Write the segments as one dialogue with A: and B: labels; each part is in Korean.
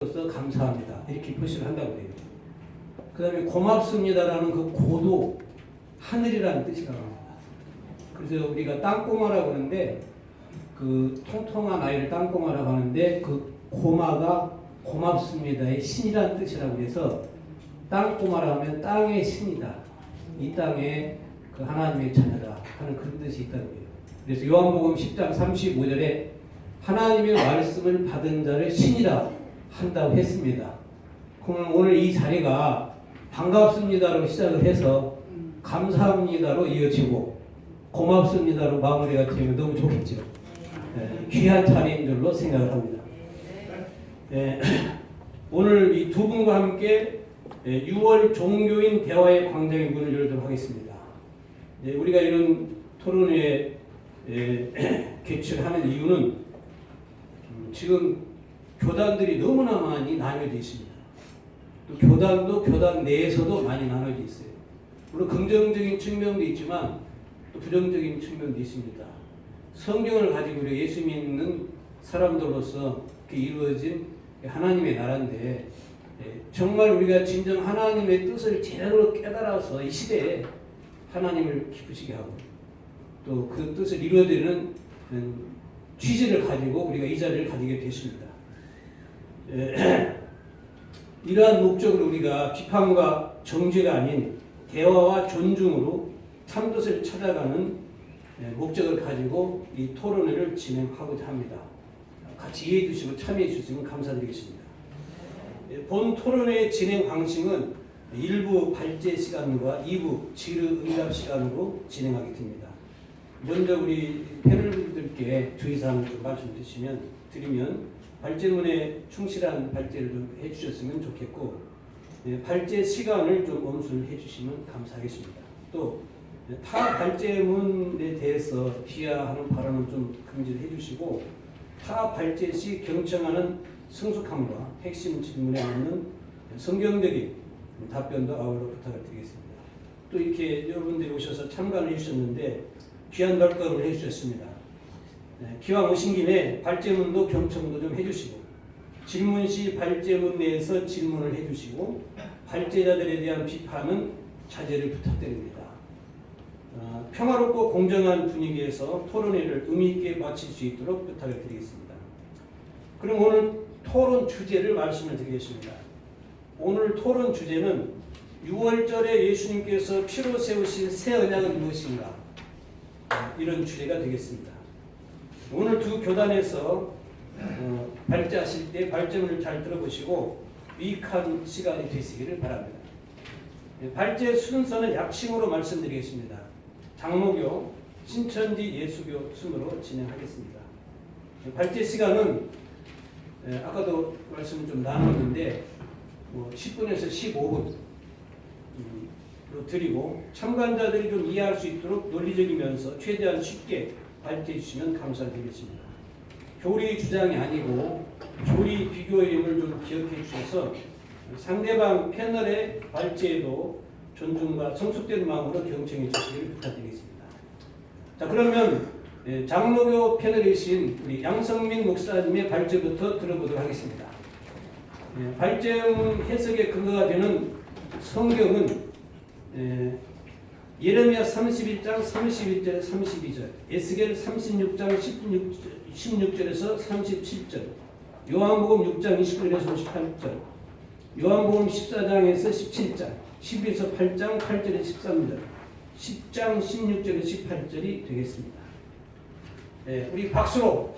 A: 로서 감사합니다. 이렇게 표시를 한다고 해요. 그 다음에 고맙습니다라는 그 고도 하늘이라는 뜻이라고 합니다. 그래서 우리가 땅꼬마라고 하는데 그 통통한 아이를 땅꼬마라고 하는데 그 고마가 고맙습니다의 신이라는 뜻이라고 해서 땅꼬마라 하면 땅의 신이다. 이 땅에 그 하나님의 자녀다 하는 그런 뜻이 있다고 해요. 그래서 요한복음 10장 35절에 하나님의 말씀을 받은 자를 신이라 한다고 했습니다. 그럼 오늘 이 자리가 반갑습니다로 시작을 해서 감사합니다로 이어지고 고맙습니다로 마무리가 되면 너무 좋겠죠. 귀한 자리인 줄로 생각을 합니다. 오늘 이 두 분과 함께 6월 종교인 대화의 광장의 문을 열도록 하겠습니다. 우리가 이런 토론회에 개최하는 이유는 지금 교단들이 너무나 많이 나뉘어져 있습니다. 또 교단도 교단 내에서도 많이 나눠져 있어요. 물론 긍정적인 측면도 있지만 또 부정적인 측면도 있습니다. 성경을 가지고 우리가 예수 믿는 사람들로서 이루어진 하나님의 나라인데 정말 우리가 진정 하나님의 뜻을 제대로 깨달아서 이 시대에 하나님을 기쁘시게 하고 또 그 뜻을 이루어드리는 취지를 가지고 우리가 이 자리를 가지게 됐습니다. 이러한 목적으로 우리가 비판과 정죄가 아닌 대화와 존중으로 참뜻을 찾아가는 목적을 가지고 이 토론회를 진행하고자 합니다. 같이 이해해 주시고 참여해 주시면 감사드리겠습니다. 본 토론회 진행 방식은 1부 발제 시간과 2부 질의응답 시간으로 진행하게 됩니다. 먼저 우리 패널분들께 주의사항을 좀 드리면 발제문에 충실한 발제를 좀 해주셨으면 좋겠고 발제 시간을 좀 엄수를 해주시면 감사하겠습니다. 또 타 발제문에 대해서 비하하는 발언은 좀 금지를 해주시고 타 발제 시 경청하는 성숙함과 핵심 질문에 맞는 성경적인 답변도 아울러 부탁을 드리겠습니다. 또 이렇게 여러분들이 오셔서 참관을 해주셨는데 귀한 발걸음을 해주셨습니다. 기왕 오신 김에 발제문도 경청도 좀 해주시고 질문 시 발제문 내에서 질문을 해주시고 발제자들에 대한 비판은 자제를 부탁드립니다. 평화롭고 공정한 분위기에서 토론회를 의미 있게 마칠 수 있도록 부탁을 드리겠습니다. 그럼 오늘 토론 주제를 말씀을 드리겠습니다. 오늘 토론 주제는 6월절에 예수님께서 피로 세우신 새 언약은 무엇인가? 이런 주제가 되겠습니다. 오늘 두 교단에서 발제하실 때 발제문을 잘 들어보시고 유익한 시간이 되시기를 바랍니다. 발제 순서는 약칭으로 말씀드리겠습니다. 장로교, 신천지 예수교 순으로 진행하겠습니다. 발제 시간은 아까도 말씀을 좀 나눴는데 10분에서 15분으로 드리고 참관자들이 좀 이해할 수 있도록 논리적이면서 최대한 쉽게 발제해 주시면 감사드리겠습니다. 교리 주장이 아니고 교리 비교임을 좀 기억해 주셔서 상대방 패널의 발제에도 존중과 성숙된 마음으로 경청해 주시기를 부탁드리겠습니다. 자, 그러면 장로교 패널이신 우리 양성민 목사님의 발제부터 들어보도록 하겠습니다. 발제문 해석의 근거가 되는 성경은 예레미야 31장 31절에서 32절, 에스겔 36장 16절에서 37절, 요한복음 6장 29절에서 58절, 요한복음 14장에서 17장, 12에서 8장 8절에서 13절, 10장 16절에서 18절이 되겠습니다. 우리 박수로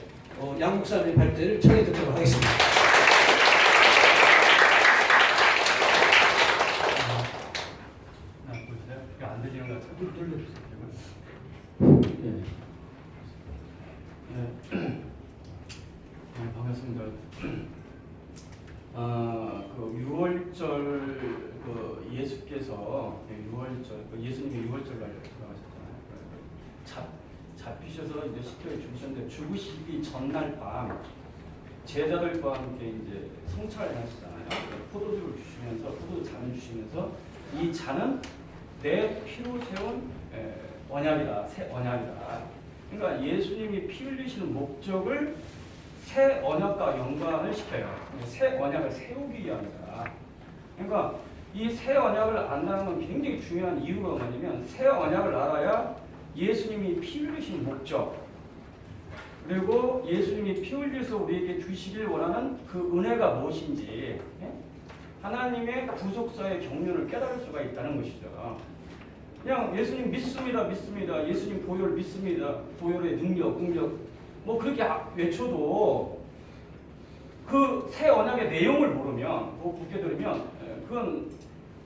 A: 양 목사님의 발제를 청해 듣도록 하겠습니다.
B: 안 들리는 것 같아요. 반갑습니다. 그 6월절 예수께서 6월절 예수님이 6월절 날 돌아가셨잖아요. 잡히셔서 이제 십자가에 죽으셨는데 죽으시기 전날 밤 제자들과 함께 이제 성찬을 하시잖아요. 포도주를 주시면서 포도 잔을 주시면서 이 잔은 내 피로 세운 언약이다, 새 언약이다. 그러니까 예수님이 피 흘리시는 목적을 새 언약과 연관을 시켜요. 새 언약을 세우기 위함이다. 그러니까 이 새 언약을 안다는 건 굉장히 중요한 이유가 뭐냐면 새 언약을 알아야 예수님이 피 흘리신 목적 그리고 예수님이 피 흘려서 우리에게 주시길 원하는 그 은혜가 무엇인지 하나님의 구속사의 경륜을 깨달을 수가 있다는 것이죠. 그냥 예수님 믿습니다. 예수님 보혈 믿습니다. 보혈의 능력 뭐 그렇게 외쳐도 그 새 언약의 내용을 모르면 그거 굳게 들으면 그건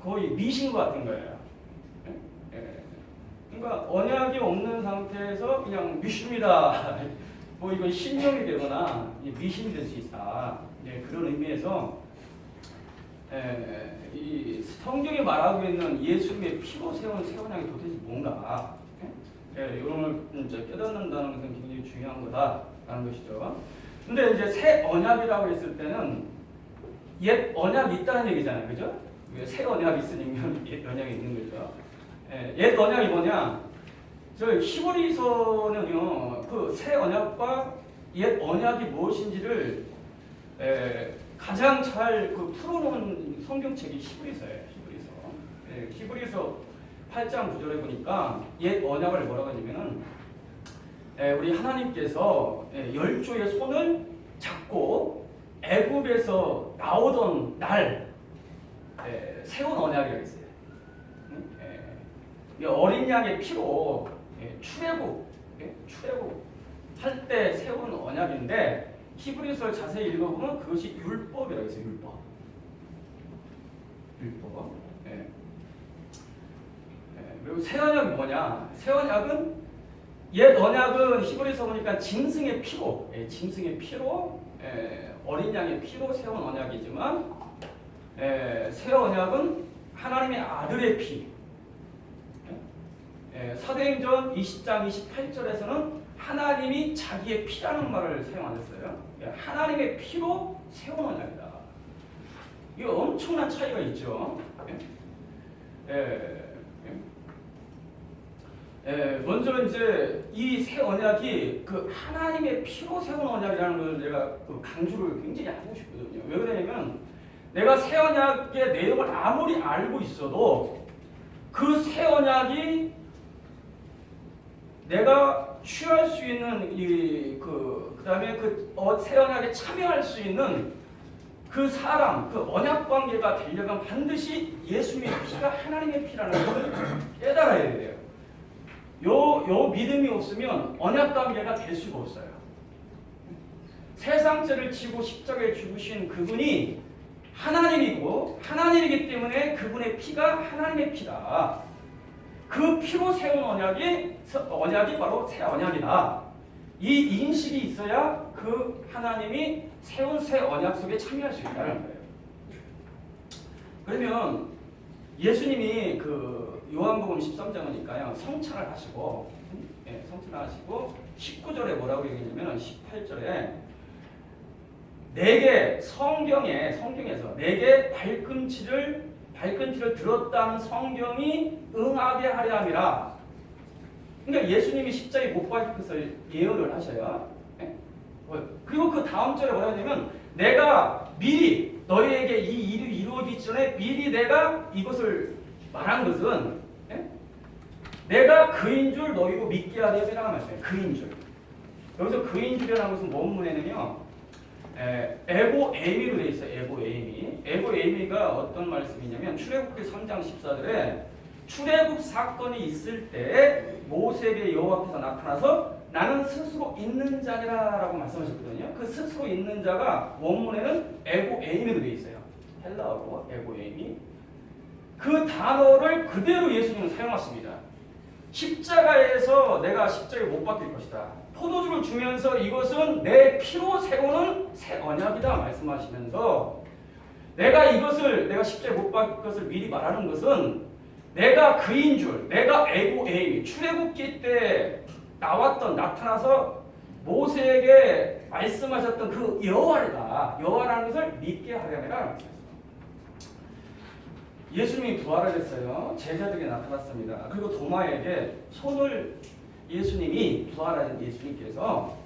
B: 거의 미신 같은 거예요. 그러니까 언약이 없는 상태에서 그냥 믿습니다. 뭐 이건 신념이 되거나 미신이 될 수 있다. 그런 의미에서 이 성경이 말하고 있는 예수님의 피로 세운 새 언약이 도대체 뭔가 이런 걸 이제 깨닫는다는 것은 굉장히 중요한 거다라는 것이죠. 근데 이제 새 언약이라고 했을 때는 옛 언약이 있다는 얘기잖아요, 그죠? 새 언약이 있으면 옛 언약이 있는 거죠. 옛 언약이 뭐냐? 저 히브리서는요, 그 새 언약과 옛 언약이 무엇인지를 가장 잘 그 풀어놓은 성경책이 히브리서예요. 히브리서 8장 9절에 보니까 옛 언약을 뭐라고 하냐면은 우리 하나님께서 열조의 손을 잡고 애굽에서 나오던 날 세운 언약이라고 했어요. 어린 양의 피로 출애굽 할 때 세운 언약인데 히브리서를 자세히 읽어보면 그것이 율법이라고 했어요. 율법. 그리고 새 언약이 뭐냐? 새 언약은 옛 언약은 히브리서 보니까 짐승의 피로 어린 양의 피로 세운 언약이지만 새 언약은 하나님의 아들의 피. 사도행전 20장 28절에서는 하나님이 자기의 피라는 말을 사용하셨어요. 하나님의 피로 세운 언약이다. 이거 엄청난 차이가 있죠. 먼저 이제 이 새 언약이 그 하나님의 피로 세운 언약이라는 걸 제가 강조를 굉장히 하고 싶거든요. 왜 그러냐면 내가 새 언약의 내용을 아무리 알고 있어도 그 새 언약이 내가 취할 수 있는 그다음에 새 언약에 참여할 수 있는 그 사람, 그 언약 관계가 되려면 반드시 예수님의 피가 하나님의 피라는 것을 깨달아야 돼요. 요 믿음이 없으면 언약 관계가 될 수가 없어요. 세상죄를 지고 십자가에 죽으신 그분이 하나님이고 하나님이기 때문에 그분의 피가 하나님의 피다. 그 피로 세운 언약이 바로 새 언약이다. 이 인식이 있어야 그 하나님이 세운 새 언약 속에 참여할 수 있다는 거예요. 그러면 예수님이 그 요한복음 13장이니까요 성찬을 하시고 19절에 뭐라고 얘기했냐면 18절에 내게 성경에서 내게 발꿈치를 들었다는 성경이 응하게 하려 함이라. 그러니까 예수님이 십자가에 못 박힐 것을 예언을 하셔요. 그리고 그 다음 절에 뭐라 하냐면 내가 미리 너희에게 이 일이 이루어지기 전에 미리 내가 이것을 말한 것은 내가 그인 줄 너희도 믿게 하려니라는 말씀이에요. 그인 줄. 여기서 그인 줄이라는 것은 원문에는요. 에고 에이미로 되어 있어요. 에고 에이미가 어떤 말씀이냐면 출애굽기 3장 14절에 출애굽 사건이 있을 때 모세에게 여호와께서 나타나서 나는 스스로 있는 자니라라고 말씀하셨거든요. 그 스스로 있는 자가 원문에는 에고 에이미로 되어 있어요. 헬라어로 에고 에이미. 그 단어를 그대로 예수님은 사용하십니다. 십자가에서 내가 십자가에 못 박힐 것이다. 포도주를 주면서 이것은 내 피로 세우는 새 언약이다 말씀하시면서 내가 십자가에 못 박힐 것을 미리 말하는 것은 내가 그인 줄, 내가 에고 에이미, 출애굽기 때 나타나서 모세에게 말씀하셨던 그 여호와라는 것을 믿게 하려니라 말씀하셨습니다. 예수님이 부활을 했어요. 제자들에게 나타났습니다. 그리고 도마에게 예수님이 부활하신 예수님께서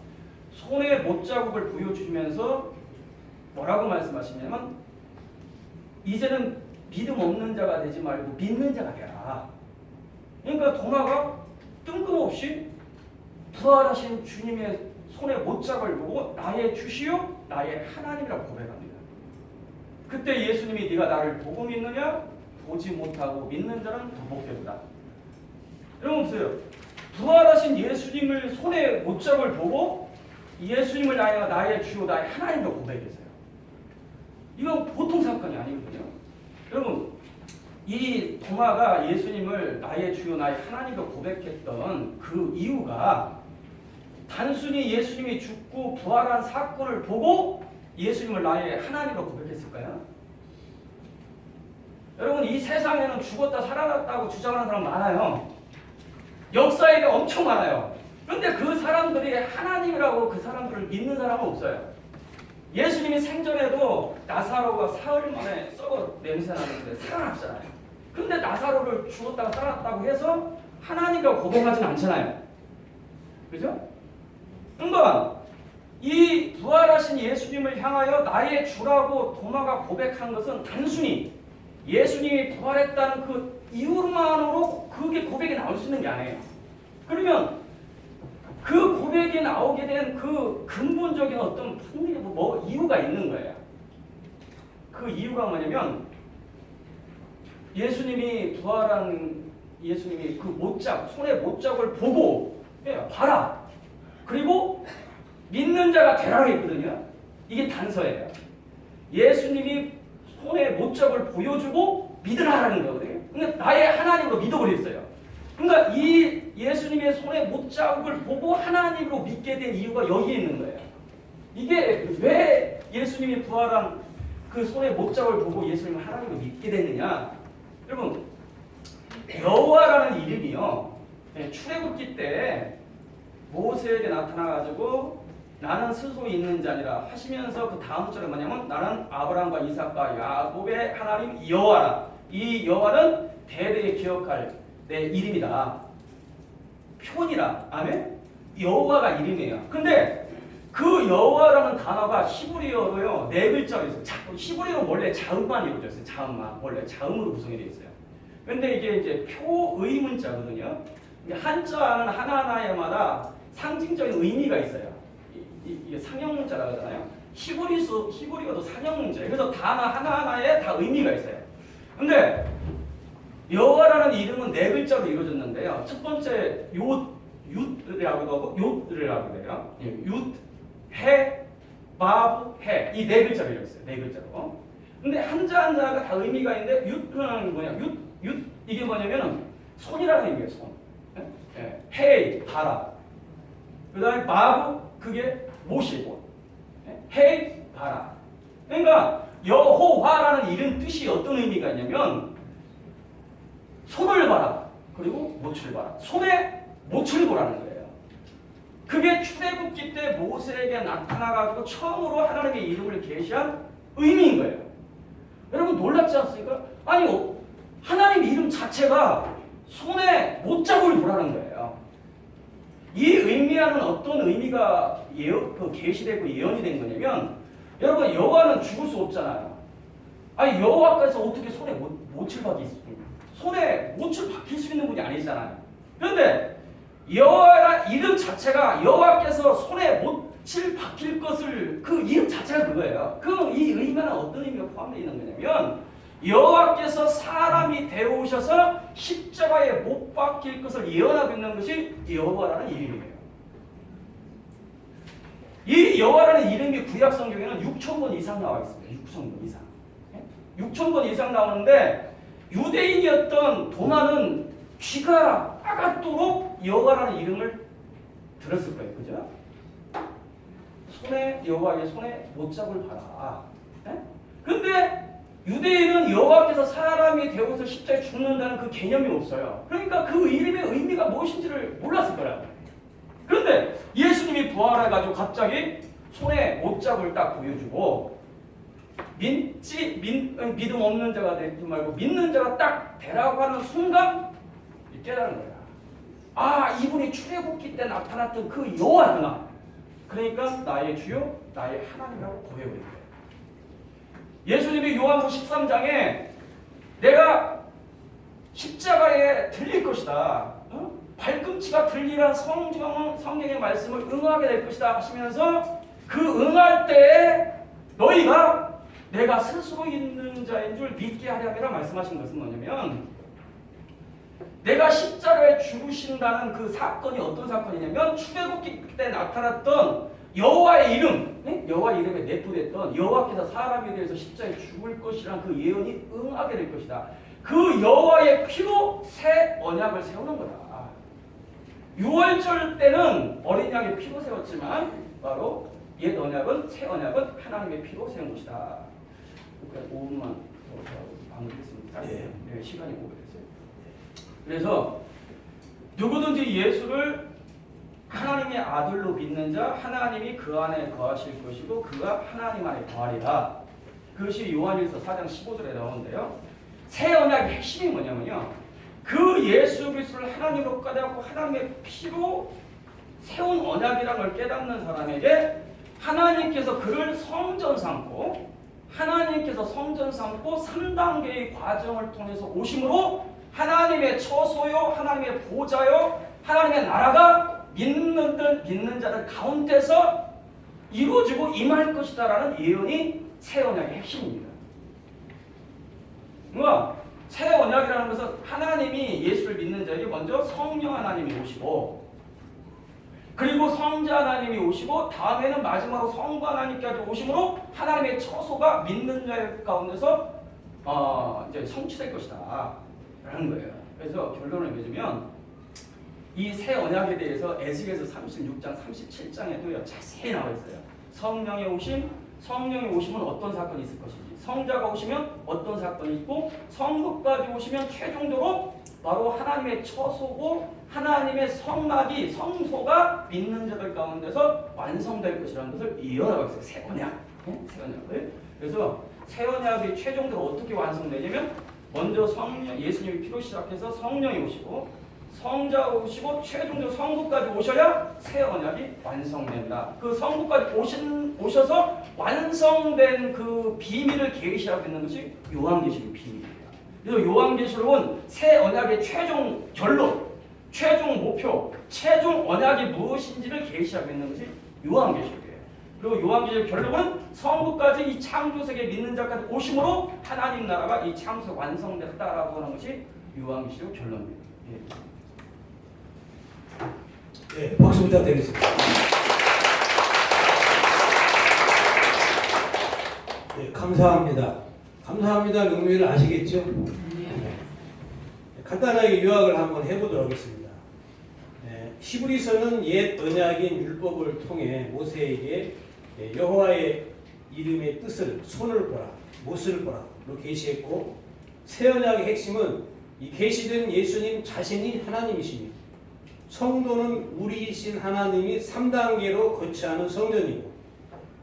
B: 손에 못자국을 보여주면서 뭐라고 말씀하시냐면 이제는 믿음 없는 자가 되지 말고 믿는 자가 되라. 그러니까 도마가 뜬금없이 부활하신 주님의 손에 못자국을 보고 나의 주시요 나의 하나님이라고 고백합니다. 그때 예수님이 네가 나를 보고 믿느냐? 보지 못하고 믿는 자는 더 복되도다. 여러분 보세요. 부활하신 예수님을 손에 못자국을 보고 예수님을 나의 주요 나의 하나님으로 고백했어요. 이건 보통 사건이 아니거든요. 여러분 이 도마가 예수님을 나의 주요 나의 하나님으로 고백했던 그 이유가 단순히 예수님이 죽고 부활한 사건을 보고 예수님을 나의 하나님으로 고백했을까요? 여러분 이 세상에는 죽었다 살아났다고 주장하는 사람 많아요. 역사에 엄청 많아요. 그런데 그 사람들이 하나님이라고 그 사람들을 믿는 사람은 없어요. 예수님이 생전에도 나사로가 사흘 만에 썩어 냄새 나는데 살아났잖아요. 그런데 나사로를 죽었다가 살아났다고 해서 하나님이라고 고백하진 않잖아요. 그죠? 그러니까 이 부활하신 예수님을 향하여 나의 주라고 도마가 고백한 것은 단순히 예수님이 부활했다는 그 이유만으로 그게 고백이 나올 수 있는 게 아니에요. 그러면 그 고백이 나오게 된 그 근본적인 어떤 분명히 뭐 이유가 있는 거예요. 그 이유가 뭐냐면 예수님이 부활한 예수님이 그 못자국 손에 못자국을 보고 봐라. 그리고 믿는 자가 되라고 했거든요. 이게 단서예요. 예수님이 손에 못자국을 보여주고 믿으라는 거거든요. 그러니까 나의 하나님으로 믿어버렸어요. 그러니까 이 예수님의 손에 못자국을 보고 하나님으로 믿게 된 이유가 여기에 있는 거예요. 이게 왜 예수님이 부활한 그 손에 못자국을 보고 예수님을 하나님으로 믿게 됐느냐? 여러분 여호와라는 이름이요. 출애굽기 때 모세에게 나타나가지고 나는 스스로 있는 자니라 하시면서 그 다음 절에 뭐냐면 나는 아브라함과 이삭과 야곱의 하나님 여호와라. 이 여호와는 대대에 기억할 내 이름이다. 표니라. 아멘? 여호와가 이름이에요. 근데 그 여호와라는 단어가 히브리어로요 4글자로 있어요. 히브리어는 원래 자음만 이루어져 있어요. 자음만. 원래 자음으로 구성이 되어 있어요. 근데 이게 이제 표의 문자거든요. 한자는 하나하나마다 상징적인 의미가 있어요. 이게 상형문자라고 하잖아요. 히브리어도 상형문자예요. 그래서 단어 하나하나에 다 의미가 있어요. 근데 여호와라는 이름은 4글자로 이루어졌는데요. 첫 번째 윷이라고도 하고 윷이라고 해요. 윷, 해, 바브, 해. 이 4글자로 이루어졌어요. 4글자로. 근데 한자 한자가 다 의미가 있는데 윷이라는 게 뭐냐? 윷 이게 뭐냐면은 손이라는 의미예요. 손. 헤이 바라. 그다음에 바브 그게 못이고. 헤이 바라. 그러니까 여호와라는 이름 뜻이 어떤 의미가 있냐면 손을 봐라. 그리고 못을 봐라. 손에 못을 보라는 거예요. 그게 출애굽기 때 모세에게 나타나가지고 처음으로 하나님의 이름을 계시한 의미인 거예요. 여러분 놀랍지 않습니까? 아니 하나님 이름 자체가 손에 못자국을 보라는 거예요. 이 의미하는 어떤 의미가 계시되고 예언이 된 거냐면 여러분 여호와는 죽을 수 없잖아요. 아니 여호와께서 어떻게 손에 못을 박일 수 있습니까? 손에 못을 박힐 수 있는 분이 아니잖아요. 그런데 여호와라 이름 자체가 여호와께서 손에 못을 박힐 것을 그 이름 자체가 그거예요. 그 이 의미는 어떤 의미가 포함되어 있는 거냐면 여호와께서 사람이 되어 오셔서 십자가에 못 박힐 것을 예언하고 있는 것이 여호와라는 이름이에요. 이 여호와라는 이름이 구약 성경에는 6,000번 이상 나와 있습니다. 6,000번 이상. 6,000번 이상 나오는데 유대인이었던 도마는 귀가 빠갑도록 여호와라는 이름을 들었을 거예요. 그죠? 손에 여호와의 손에 못자국을 봐라. 그런데 유대인은 여호와께서 사람이 되어서 십자가에 죽는다는 그 개념이 없어요. 그러니까 그 이름의 의미가 무엇인지를 몰랐을 거라고. 그런데 예수님이 부활해가지고 갑자기 손에 못자국을 딱 보여주고 믿음 없는 자가 되지 말고 믿는 자가 딱 되라고 하는 순간 깨달은 거야. 아 이분이 출애굽기 때 나타났던 그 여호와구나. 그러니까 나의 주요, 나의 하나님이라고 고백을 해요. 예수님이 요한복음 13장에 내가 십자가에 들릴 것이다. 발꿈치가 들리란 성경의 말씀을 응하게 될 것이다 하시면서 그 응할 때에 너희가 내가 스스로 있는 자인 줄 믿게 하려면 말씀하신 것은 뭐냐면 내가 십자가에 죽으신다는 그 사건이 어떤 사건이냐면 출애굽기 때 나타났던 여호와의 이름, 여호와 이름에 내포됐던 여호와께서 사람에 대해서 십자가에 죽을 것이라는 그 예언이 응하게 될 것이다. 그 여호와의 피로 새 언약을 세우는 거다. 6월절 때는 어린 양의 피로 세웠지만 바로 옛 언약은 새 언약은 하나님의 피로 세운 것이다. 그러니까 5분만 마무리했습니다. 네, 시간이 오래됐어요. 그래서 누구든지 예수를 하나님의 아들로 믿는 자 하나님이 그 안에 거하실 것이고 그가 하나님 안에 거하리라. 그것이 요한일서 4장 15절에 나오는데요. 새 언약의 핵심이 뭐냐면요. 그 예수 그리스도를 하나님으로 깨닫고 하나님의 피로 세운 언약이라는 걸 깨닫는 사람에게 하나님께서 그를 성전 삼고 3단계의 과정을 통해서 오심으로 하나님의 처소요 하나님의 보좌요 하나님의 나라가 믿는 자들 가운데서 이루어지고 임할 것이다 라는 예언이 새 언약의 핵심입니다. 새 언약이라는 것은 하나님이 예수를 믿는 자에게 먼저 성령 하나님이 오시고 그리고 성자 하나님이 오시고 다음에는 마지막으로 성부 하나님까지 오심으로 하나님의 처소가 믿는 자의 가운데서 이제 성취될 것이다 라는 거예요. 그래서 결론을 맺으면 이 새 언약에 대해서 에스겔서 36장 37장에도요 자세히 나와 있어요. 성령의 오심은 어떤 사건이 있을 것인지, 성자가 오시면 어떤 사건이 있고, 성부까지 오시면 최종적으로 바로 하나님의 처소고 하나님의 성소가 믿는 자들 가운데서 완성될 것이라는 것을 예언하고 있어요. 새 언약. 새 언약을. 그래서 새 언약이 최종적으로 어떻게 완성되냐면 먼저 예수님이 피로 시작해서 성령이 오시고 성자가 오시고 최종적으로 성부까지 오셔야 새 언약이 완성된다. 그 성부까지 오셔서 완성된 그 비밀을 계시하고 있는 것이 요한계시록 비밀이에요. 그래서 요한계시록은 새 언약의 최종 결론, 최종 목표, 최종 언약이 무엇인지를 계시하고 있는 것이 요한계시록이에요. 그리고 요한계시록 결론은 성부까지 이 창조세계 믿는 자까지 오심으로 하나님 나라가 이 창조세계 완성됐다라고 하는 것이 요한계시록 결론입니다.
A: 네, 박수 부탁드리겠습니다. 네, 감사합니다. 감사합니다. 의미를 아시겠죠? 네. 간단하게 요약을 한번 해보도록 하겠습니다. 네, 히브리서는 옛 언약인 율법을 통해 모세에게 여호와의 이름의 뜻을 손을 보라, 못을 보라로 계시했고 새 언약의 핵심은 이 계시된 예수님 자신이 하나님이십니다. 성도는 우리이신 하나님이 3단계로 거치하는 성전이고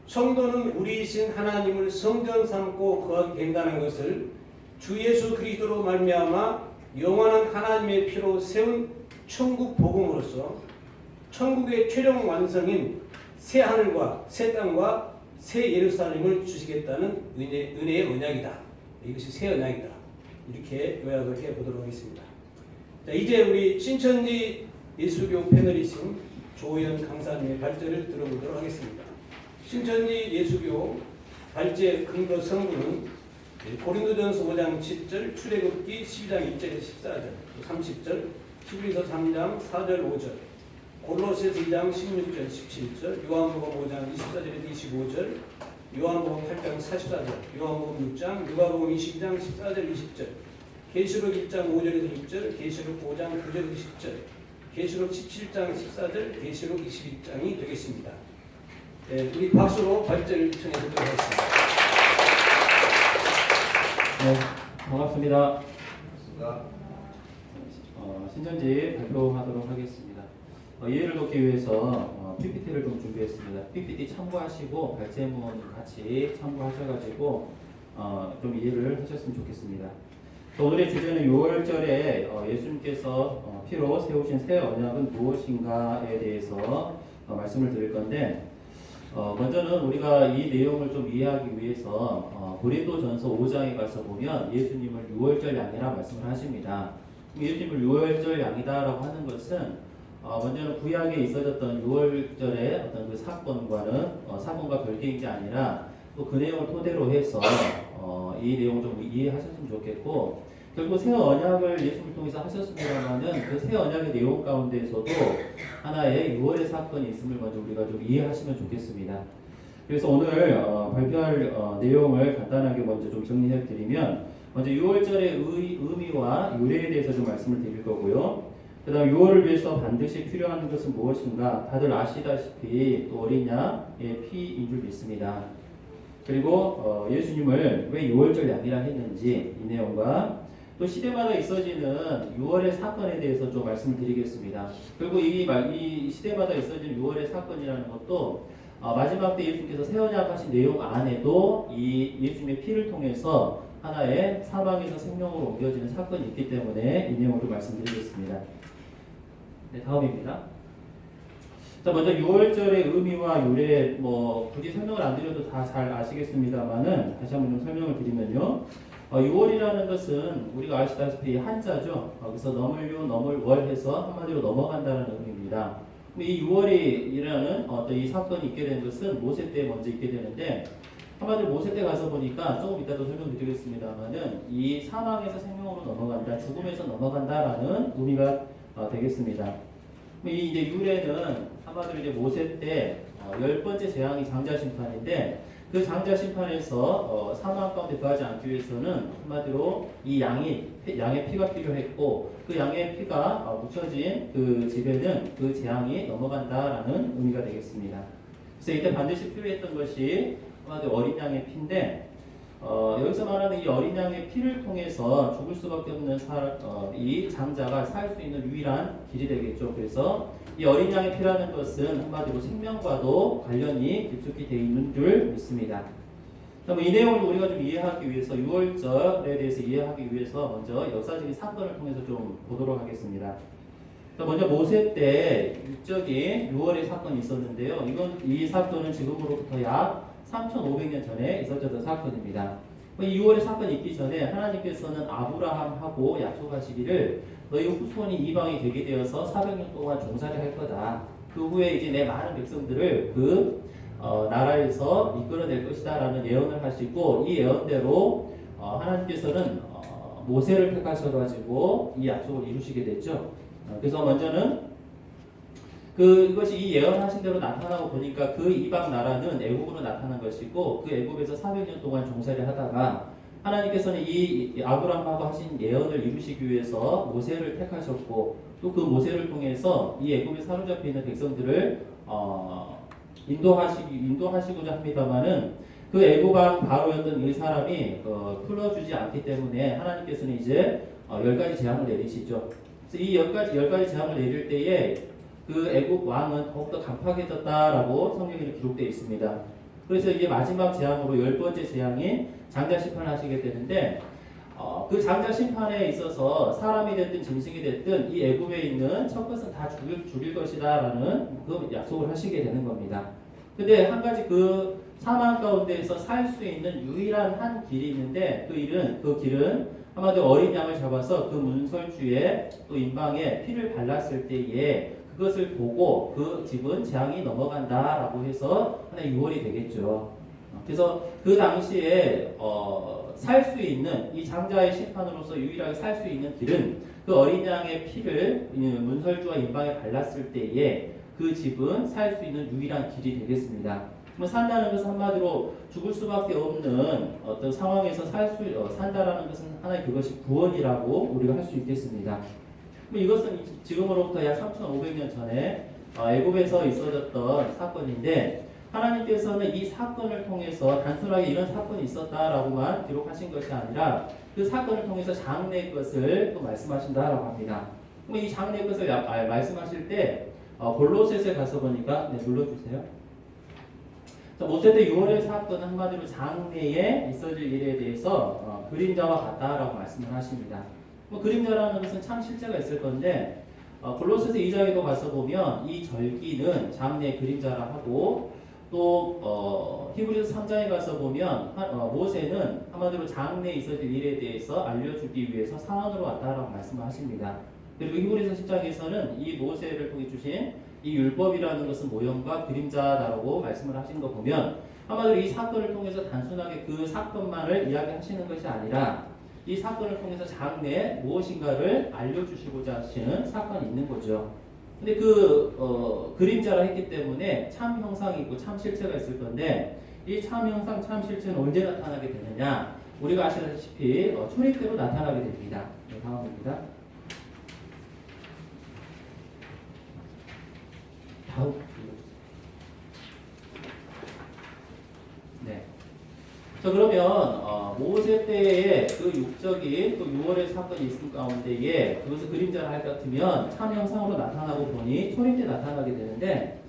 A: 성도는 우리이신 하나님을 성전 삼고 거하게 된다는 것을 주 예수 그리스도로 말미암아 영원한 하나님의 피로 세운 천국 복음으로써 천국의 최종 완성인 새 하늘과 새 땅과 새 예루살렘을 주시겠다는 은혜의 언약이다. 이것이 새 언약이다. 이렇게 요약을 해보도록 하겠습니다. 자, 이제 우리 신천지 예수교 패널이신 조현 강사님의 발제를 들어보도록 하겠습니다. 신천지 예수교 발제 근거 성구는 고린도전서 5장 7절, 출애굽기 12장 1절에서 14절, 30절, 히브리서 3장 4절 5절, 골로새서 2장 16절 17절, 요한복음 5장 24절에서 25절, 요한복음 8장 44절, 요한복음 6장, 누가복음 22장 14절 20절, 계시록 1장 5절에서 6절, 계시록 5장 9절에서 10절, 계시록 17장 14절, 계시록 21장이 되겠습니다. 네, 우리 박수로 발제를 청해보도록 하겠습니다.
C: 네, 반갑습니다. 신천지 발표하도록 하겠습니다. 이해를 돕기 위해서 PPT를 좀 준비했습니다. PPT 참고하시고 발제문 같이 참고하셔가지고 좀 이해를 하셨으면 좋겠습니다. 오늘의 주제는 6월절에 예수님께서 피로 세우신 새 언약은 무엇인가에 대해서 말씀을 드릴 건데 먼저는 우리가 이 내용을 좀 이해하기 위해서 고린도전서 5장에 가서 보면 예수님을 유월절 양이라 말씀을 하십니다. 예수님을 유월절 양이다라고 하는 것은 먼저는 구약에 있어졌던 유월절의 어떤 그 사건과 별개인 게 아니라 또 그 내용을 토대로 해서 이 내용을 좀 이해하셨으면 좋겠고, 결국 새 언약을 예수님을 통해서 하셨습니다만은 그 새 언약의 내용 가운데에서도 하나의 유월의 사건이 있음을 먼저 우리가 좀 이해하시면 좋겠습니다. 그래서 오늘 발표할 내용을 간단하게 먼저 좀 정리해 드리면, 먼저 유월절의 의미와 유래에 대해서 좀 말씀을 드릴 거고요. 그 다음 유월을 위해서 반드시 필요한 것은 무엇인가, 다들 아시다시피 또 어린 양의 피인 줄 믿습니다. 그리고 예수님을 왜 유월절 양이라 했는지 이 내용과 또 시대마다 있어지는 유월의 사건에 대해서 좀 말씀을 드리겠습니다. 그리고 이 시대마다 있어지는 유월의 사건이라는 것도 마지막 때 예수님께서 새 언약 하신 내용 안에도 이 예수님의 피를 통해서 하나의 사망에서 생명으로 옮겨지는 사건이 있기 때문에 이 내용으로 말씀드리겠습니다. 네, 다음입니다. 자, 먼저 유월절의 의미와 유래, 굳이 설명을 안 드려도 다 잘 아시겠습니다만은 다시 한번 좀 설명을 드리면요. 유월이라는 것은 우리가 아시다시피 한자죠. 그래서 넘을월 해서 한마디로 넘어간다는 의미입니다. 이 유월이라는 이 사건이 있게 된 것은 모세 때 먼저 있게 되는데, 한마디로 모세 때 가서 보니까 조금 이따도 설명드리겠습니다만은 이 사망에서 생명으로 넘어간다, 죽음에서 넘어간다라는 의미가 되겠습니다. 이 이제 유래는 한마디로 이제 모세 때 10번째 재앙이 장자 심판인데, 그 장자 심판에서 사망 가운데 거하지 않기 위해서는 한마디로 이 양의 피가 필요했고, 그 양의 피가 묻혀진 그 집에는 그 재앙이 넘어간다라는 의미가 되겠습니다. 그래서 이때 반드시 필요했던 것이 한마디로 어린 양의 피인데, 여기서 말하는 이 어린 양의 피를 통해서 죽을 수밖에 없는 이 장자가 살 수 있는 유일한 길이 되겠죠. 그래서 이 어린 양의 피라는 것은 한마디로 생명과도 관련이 깊숙이 되어 있는 줄 믿습니다. 그럼 이 내용을 우리가 좀 이해하기 위해서, 유월절에 대해서 이해하기 위해서 먼저 역사적인 사건을 통해서 좀 보도록 하겠습니다. 먼저 모세 때 육적인 유월의 사건이 있었는데요. 이 사건은 지금으로부터 약 3,500년 전에 있었던 사건입니다. 이 6월의 사건이 있기 전에 하나님께서는 아브라함하고 약속하시기를 너희 후손이 이방이 되게 되어서 400년 동안 종살이 할 거다. 그 후에 이제 내 많은 백성들을 그 나라에서 이끌어낼 것이다 라는 예언을 하시고, 이 예언대로 하나님께서는 모세를 택하셔가지고 이 약속을 이루시게 됐죠. 그래서 먼저는 그것이 이 예언하신 대로 나타나고 보니까 그 이방 나라는 애굽으로 나타난 것이고, 그 애굽에서 400년 동안 종살이를 하다가 하나님께서는 이 아브라함하고 하신 예언을 이루시기 위해서 모세를 택하셨고, 또 그 모세를 통해서 이 애굽에 사로잡혀 있는 백성들을 인도하시고자 합니다만은 그 애굽 왕 바로였던 이 사람이 풀어주지 않기 때문에 하나님께서는 이제 10가지 재앙을 내리시죠. 그래서 이 10가지 재앙을 내릴 때에 그 애국 왕은 더욱더 간파해졌다라고 성경에 기록되어 있습니다. 그래서 이게 마지막 재앙으로 10번째 재앙인 장자 심판을 하시게 되는데, 그 장자 심판에 있어서 사람이 됐든 짐승이 됐든 이 애굽에 있는 첫 것은 다 죽일 것이다라는 그 약속을 하시게 되는 겁니다. 근데 한 가지 그 사망 가운데에서 살 수 있는 유일한 한 길이 있는데, 그 길은 한마디로 어린 양을 잡아서 그 문설주에 또 인방에 피를 발랐을 때에 그것을 보고 그 집은 재앙이 넘어간다라고 해서 하나의 유월이 되겠죠. 그래서 그 당시에 살 수 있는 이 장자의 심판으로서 유일하게 살 수 있는 길은 그 어린 양의 피를 문설주와 인방에 발랐을 때에 그 집은 살 수 있는 유일한 길이 되겠습니다. 산다는 것은 한마디로 죽을 수밖에 없는 어떤 상황에서 산다라는 것은 하나의 그것이 구원이라고 우리가 할 수 있겠습니다. 이것은 지금으로부터 약 3,500년 전에 애굽에서 있어졌던 사건인데, 하나님께서는 이 사건을 통해서 단순하게 이런 사건이 있었다라고만 기록하신 것이 아니라 그 사건을 통해서 장래의 것을 또 말씀하신다라고 합니다. 이 장래의 것을 말씀하실 때 골로새서에 가서 보니까, 눌러주세요. 모세 때 6월의 사건은 한마디로 장래에 있어질 일에 대해서 그림자와 같다라고 말씀을 하십니다. 그림자라는 것은 참 실제가 있을 건데, 골로새서 2장에도 가서 보면 이 절기는 장래의 그림자라 하고, 또 히브리서 3장에 가서 보면 모세는 한마디로 장래에 있어질 일에 대해서 알려주기 위해서 상황으로 왔다라고 말씀을 하십니다. 그리고 히브리서 10장에서는 이 모세를 통해 주신 이 율법이라는 것은 모형과 그림자다라고 말씀을 하신 거 보면 한마디로 이 사건을 통해서 단순하게 그 사건만을 이야기하시는 것이 아니라 이 사건을 통해서 장래에 무엇인가를 알려주시고자 하시는 사건이 있는 거죠. 근데 그림자라 했기 때문에 참 형상이 있고 참 실체가 있을 건데 이 참 형상, 참 실체는 언제 나타나게 되느냐? 우리가 아시다시피 초림 때로 나타나게 됩니다. 네, 다음입니다. 다음. 네. 자, 그러면 모세 때의 그 육적인 또 6월의 사건이 있을 가운데에 그것을 그림자를 할 것 같으면 참 형상으로 나타나고 보니 초림 때 나타나게 되는데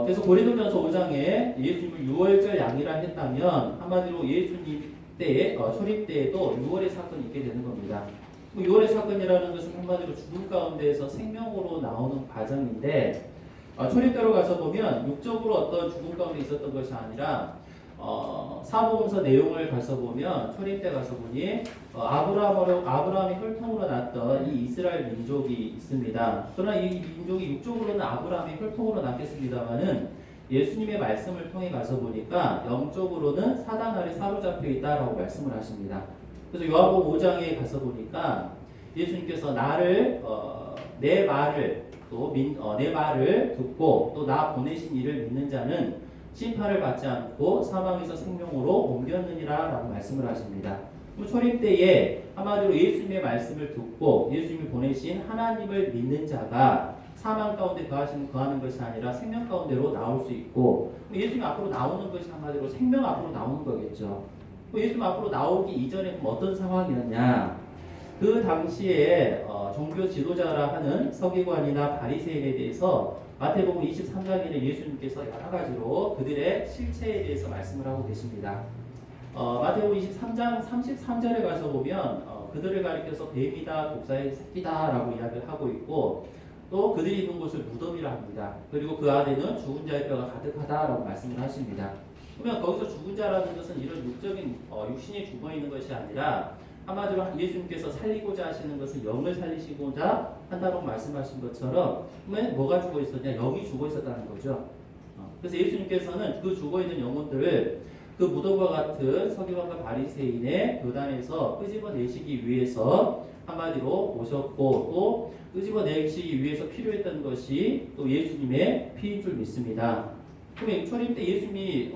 C: 그래서 고린도전서 5장에 예수님을 6월절 양이라 했다면 한마디로 예수님 때의 초림 때에도 6월의 사건이 있게 되는 겁니다. 6월의 사건이라는 것은 한마디로 죽음 가운데에서 생명으로 나오는 과정인데 초림 때로 가서 보면 육적으로 어떤 죽음 가운데 있었던 것이 아니라 사복음서 내용을 가서 보면 초림 때 가서 보니 아브라함의 혈통으로 났던 이 이스라엘 민족이 있습니다. 그러나 이 민족이 육적으로는 아브라함의 혈통으로 났겠습니다만은 예수님의 말씀을 통해 가서 보니까 영적으로는 사단 아래 사로잡혀 있다라고 말씀을 하십니다. 그래서 요한복음 5장에 가서 보니까 예수님께서 내 말을 듣고 또 나 보내신 이를 믿는 자는 심판을 받지 않고 사망에서 생명으로 옮겼느니라 라고 말씀을 하십니다. 초림 때에 한마디로 예수님의 말씀을 듣고 예수님이 보내신 하나님을 믿는 자가 사망 가운데 거하는 것이 아니라 생명 가운데로 나올 수 있고 예수님 앞으로 나오는 것이 한마디로 생명 앞으로 나오는 거겠죠. 예수님 앞으로 나오기 이전에 어떤 상황이었냐? 그 당시에 종교 지도자라 하는 서기관이나 바리새인에 대해서 마태복음 23장에는 예수님께서 여러 가지로 그들의 실체에 대해서 말씀을 하고 계십니다. 마태복음 23장 33절에 가서 보면 그들을 가리켜서 뱀이다, 독사의 새끼다 라고 이야기를 하고 있고 또 그들이 있는 곳을 무덤이라 합니다. 그리고 그 안에는 죽은 자의 뼈가 가득하다라고 말씀을 하십니다. 그러면 거기서 죽은 자라는 것은 이런 육적인 육신이 죽어 있는 것이 아니라 한마디로 예수님께서 살리고자 하시는 것은 영을 살리시고자 한다고 말씀하신 것처럼 뭐가 죽어 있었냐? 영이 죽어 있었다는 거죠. 그래서 예수님께서는 그 죽어 있는 영혼들을 그 무덤과 같은 서기관과 바리새인의 교단에서 끄집어내시기 위해서 한마디로 오셨고 또 끄집어내시기 위해서 필요했던 것이 또 예수님의 피인 줄 믿습니다. 그럼 초림 때 예수님이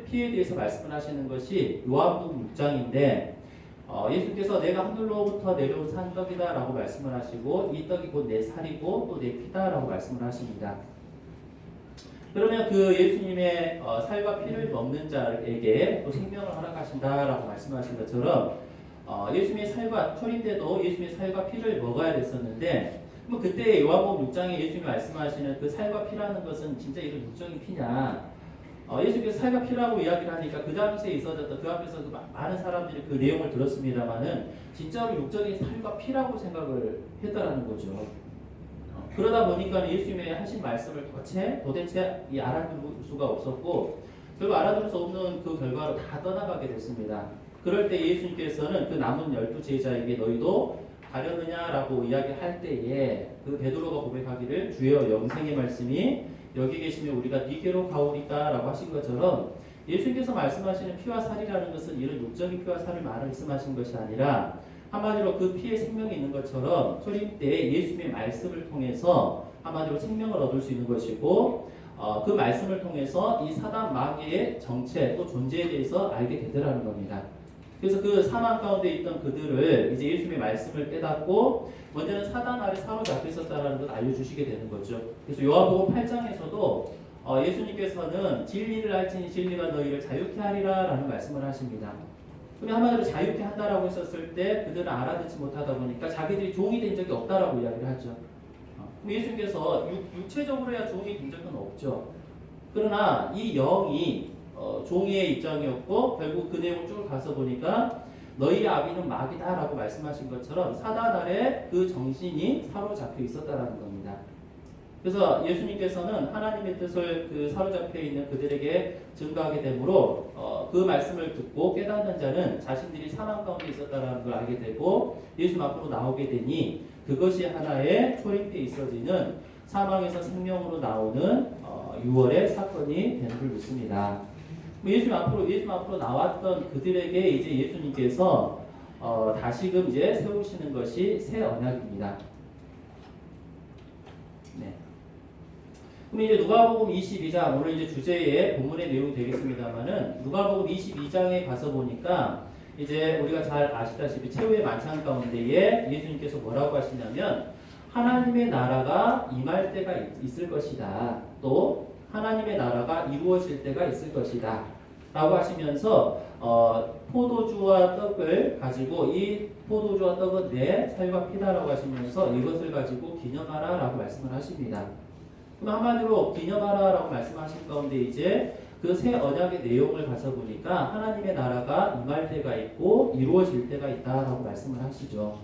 C: 피에 대해서 말씀을 하시는 것이 요한복음 6장인데 예수께서 내가 하늘로부터 내려온 산떡이다 라고 말씀을 하시고 이 떡이 곧 내 살이고 또 내 피다 라고 말씀을 하십니다. 그러면 그 예수님의 살과 피를 먹는 자에게 또 생명을 허락하신다 라고 말씀하신 것처럼 예수님의 살과 초림 때도 예수님의 살과 피를 먹어야 됐었는데 그럼 그때 요한복음 6장에 예수님이 말씀하시는 그 살과 피라는 것은 진짜 이런 육적인 피냐? 예수께서 살과 피라고 이야기를 하니까 그 당시에 있어졌던 그 앞에서 많은 사람들이 그 내용을 들었습니다만은 진짜로 육적인 살과 피라고 생각을 했다라는 거죠. 그러다 보니까 예수님의 하신 말씀을 도대체 알아들을 수가 없었고 결국 알아들을 수 없는 그 결과로 다 떠나가게 됐습니다. 그럴 때 예수님께서는 그 남은 12제자에게 너희도 가려느냐라고 이야기할 때에 그 베드로가 고백하기를 주여 영생의 말씀이 여기 계시면 우리가 네게로 가오리까 라고 하신 것처럼 예수님께서 말씀하시는 피와 살이라는 것은 이런 육적인 피와 살을 말씀하신 것이 아니라 한마디로 그 피에 생명이 있는 것처럼 초림 때 예수님의 말씀을 통해서 한마디로 생명을 얻을 수 있는 것이고 그 말씀을 통해서 이 사단 마귀의 정체 또 존재에 대해서 알게 되더라는 겁니다. 그래서 그 사망 가운데 있던 그들을 이제 예수님의 말씀을 깨닫고 먼저는 사단 아래 사로잡혀 있었다는 걸 알려주시게 되는 거죠. 그래서 요한복음 8장에서도 예수님께서는 진리를 알지니 진리가 너희를 자유케 하리라 라는 말씀을 하십니다. 그럼 한마디로 자유케 한다라고 했었을 때 그들은 알아듣지 못하다 보니까 자기들이 종이 된 적이 없다라고 이야기를 하죠. 예수님께서 육체적으로야 종이 된 적은 없죠. 그러나 이 영이 종의 입장이었고 결국 그 내용을 쭉 가서 보니까 너희 아비는 마귀다 라고 말씀하신 것처럼 사단 아래 그 정신이 사로잡혀 있었다라는 겁니다. 그래서 예수님께서는 하나님의 뜻을 사로잡혀 있는 그들에게 증거하게 되므로 그 말씀을 듣고 깨닫는 자는 자신들이 사망 가운데 있었다는 걸 알게 되고 예수 앞으로 나오게 되니 그것이 하나의 초림 때 있어지는 사망에서 생명으로 나오는 6월의 사건이 되는 줄 믿습니다. 예수 앞으로 나왔던 그들에게 이제 예수님께서 다시금 이제 세우시는 것이 새 언약입니다. 네. 그럼 이제 누가복음 22장 오늘 이제 주제의 본문의 내용이 되겠습니다만은 누가복음 22장에 가서 보니까 이제 우리가 잘 아시다시피 최후의 만찬 가운데에 예수님께서 뭐라고 하시냐면 하나님의 나라가 임할 때가 있을 것이다. 또 하나님의 나라가 이루어질 때가 있을 것이다. 라고 하시면서 포도주와 떡을 가지고 이 포도주와 떡은 내 살과 피다라고 하시면서 이것을 가지고 기념하라 라고 말씀을 하십니다. 그럼 한마디로 기념하라 라고 말씀하신 가운데 이제 그 새 언약의 내용을 가서 보니까 하나님의 나라가 임할 때가 있고 이루어질 때가 있다라고 말씀을 하시죠.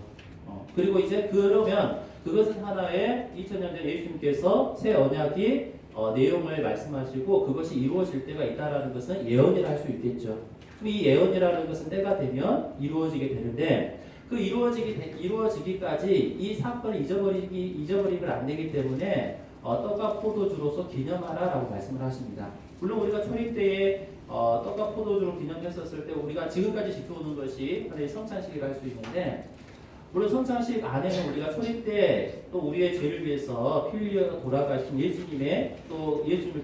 C: 그리고 이제 그러면 그것은 하나의 2000년 전 예수님께서 새 언약이 내용을 말씀하시고 그것이 이루어질 때가 있다라는 것은 예언이라 할 수 있겠죠. 이 예언이라는 것은 때가 되면 이루어지게 되는데 그 이루어지기까지 이 사건을 잊어버리면 안 되기 때문에 떡과 포도주로서 기념하라라고 말씀을 하십니다. 물론 우리가 초림 때에 떡과 포도주로 기념했었을 때 우리가 지금까지 지켜오는 것이 하나의 성찬식이라 할 수 있는데 물론 성찬식 안에는 우리가 초림 때 또 우리의 죄를 위해서 피 흘려 돌아가신 예수님을